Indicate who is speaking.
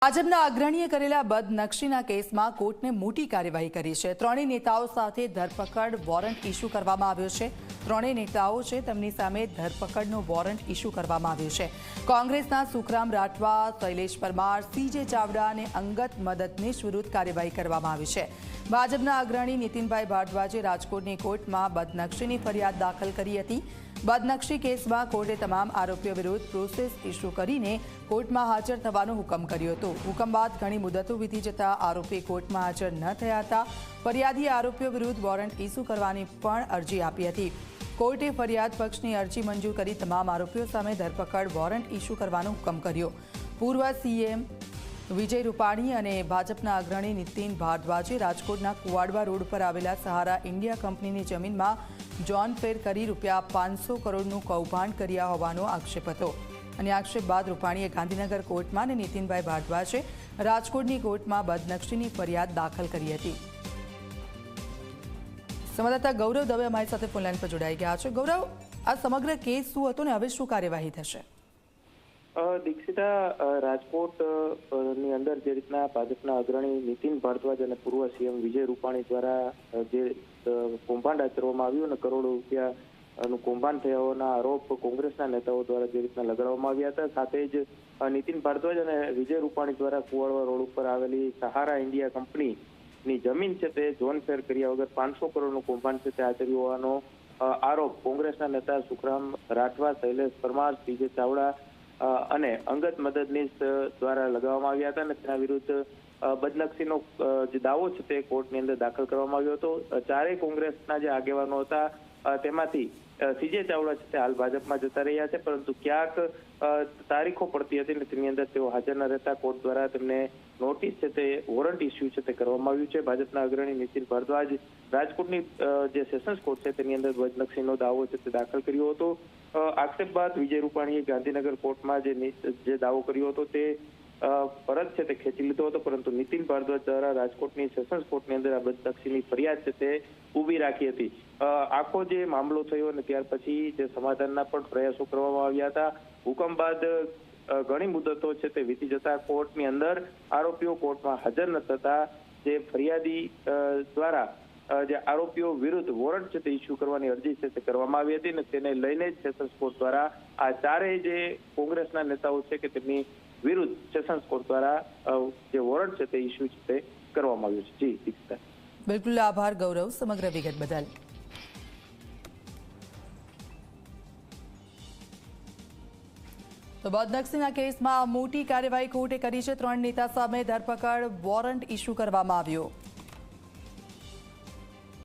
Speaker 1: ભાજપના અગ્રણીએ કરેલા બદનક્ષીના કેસમાં કોર્ટને મોટી કાર્યવાહી કરી છે। ત્રણેય નેતાઓ સાથે ધરપકડ વોરંટ ઇસ્યુ કરવામાં આવ્યો છે। ત્રણેય નેતાઓ છે તેમની સામે ધરપકડનો વોરંટ ઇસ્યુ કરવામાં આવ્યો છે। કોંગ્રેસના સુખરામ રાઠવા, શૈલેષ પરમાર, સીજે ચાવડા અને અંગત મદદનીશ વિરુદ્ધ કાર્યવાહી કરવામાં આવી છે। ભાજપના અગ્રણી નીતિનભાઈ ભારદ્વાજે રાજકોટની કોર્ટમાં બદનક્ષીની ફરિયાદ દાખલ કરી હતી। બદનક્ષી કેસમાં કોર્ટે તમામ આરોપીઓ વિરુદ્ધ પ્રોસેસ ઇસ્યુ કરીને કોર્ટમાં હાજર થવાનો હુકમ કર્યો હતો। હુકમ બાદ ઘણી મુદતો વીતી જતા આરોપી કોર્ટમાં હાજર ન થયા હતા। ફરિયાદીએ આરોપીઓ વિરુદ્ધ વોરંટ ઇસ્યુ કરવાની પણ અરજી આપી હતી। કોર્ટે ફરિયાદ પક્ષની અરજી મંજૂર કરી તમામ આરોપીઓ સામે ધરપકડ વોરંટ ઇસ્યુ કરવાનો હુકમ કર્યો। પૂર્વ સીએમ વિજય રૂપાણી અને ભાજપના અગ્રણી નીતિન ભારદ્વાજે રાજકોટના કુવાડવા રોડ પર આવેલા સહારા ઇન્ડિયા કંપનીની જમીનમાં જોન ફેર કરી ₹500 કરોડનું કૌભાંડ કર્યા હોવાનો આક્ષેપ હતો અને આક્ષેપ બાદ રૂપાણીએ ગાંધીનગર કોર્ટમાં અને નીતિનભાઈ ભારદ્વાજે રાજકોટની કોર્ટમાં બદનક્ષીની ફરિયાદ દાખલ કરી હતી। સંવાદદાતા ગૌરવ દવે અમારી સાથે ફોનલાઈન પર જોડાઈ ગયા છે। ગૌરવ, આ સમગ્ર કેસ શું હતો ને હવે શું કાર્યવાહી થશે?
Speaker 2: દીક્ષિતા, રાજકોટની અંદર જે રીતના ભાજપના અગ્રણી નીતિન ભારદ્વાજ અને પૂર્વ સીએમ વિજય રૂપાણી દ્વારા જે કૌભાંડ આચરવામાં આવ્યું અને કરોડો રૂપિયાનું કૌભાંડ થયા હોવાના આરોપ કોંગ્રેસના નેતાઓ દ્વારા જે રીતના લગાડવામાં આવ્યા હતા, સાથે જ નીતિન ભારદ્વાજ અને વિજય રૂપાણી દ્વારા કુવાડવા રોડ ઉપર આવેલી સહારા ઇન્ડિયા કંપનીની જમીન છે તે જોન ફેર કર્યા વગર 500 કરોડનું કૌભાંડ છે તે આચર્યું હોવાનો આરોપ કોંગ્રેસના નેતા સુખરામ રાઠવા, શૈલેષ પરમાર, સીજે ચાવડા અને અંગત મદદનીશ દ્વારા લગાવવામાં આવ્યા હતા અને તેના વિરુદ્ધ બદનક્ષીનો જે દાવો છે તે કોર્ટની અંદર દાખલ કરવામાં આવ્યો હતો। ચારેય કોંગ્રેસના જે આગેવાનો હતા તેમાંથી સીજે ચાવડા છે તે હાલ ભાજપમાં જતા રહ્યા છે, પરંતુ ક્યાંક તારીખો પડતી હતી અને તેની અંદર તેઓ હાજર ન રહેતા કોર્ટ દ્વારા તેમને નોટિસ છે તે વોરંટ ઇસ્યુ છે તે કરવામાં આવ્યું છે। ભાજપના અગ્રણી નીતિન ભારદ્વાજ રાજકોટની જે સેશન્સ કોર્ટ છે તેની અંદર બદનક્ષીનો દાવો છે તે દાખલ કર્યો હતો। આક્ષેપ બાદ વિજય રૂપાણીએ ગાંધીનગર કોર્ટમાં જે દાવો કર્યો હતો તે પરત છે તે ખેંચી લીધો હતો, પરંતુ નીતિન ભારદ્વાજ દ્વારા રાજકોટની સેશન્સ કોર્ટની અંદર આ બદનક્ષીની ફરિયાદ છે તે ઊભી રાખી હતી। આખો જે મામલો થયો અને ત્યાર પછી જે સમાધાનના પણ પ્રયાસો કરવામાં આવ્યા હતા। હુકમ બાદ ઘણી મુદતો છે તે વીતી જતા કોર્ટની અંદર આરોપીઓ કોર્ટમાં હાજર ન થતા જે ફરિયાદી દ્વારા જે આરોપીઓ વિરુદ્ધ વોરંટ છે તે ઇસ્યુ કરવાની અરજી છે તે કરવામાં આવી હતી અને તેને લઈને જ સેશન્સ કોર્ટ દ્વારા આ ચારેય જે કોંગ્રેસના નેતાઓ છે કે તેમની વિરુદ્ધ સેશન્સ કોર્ટ દ્વારા જે વોરંટ છે તે ઇસ્યુ છે તે કરવામાં આવ્યું છે। જી દીક્ષિતા,
Speaker 1: બિલકુલ આભાર ગૌરવ સમગ્ર વિગત બદલ। તો બદનક્ષીના કેસમાં મોટી કાર્યવાહી કોર્ટે કરી છે। 3 નેતા સામે ધરપકડ વોરંટ ઇસ્યુ કરવામાં આવ્યો।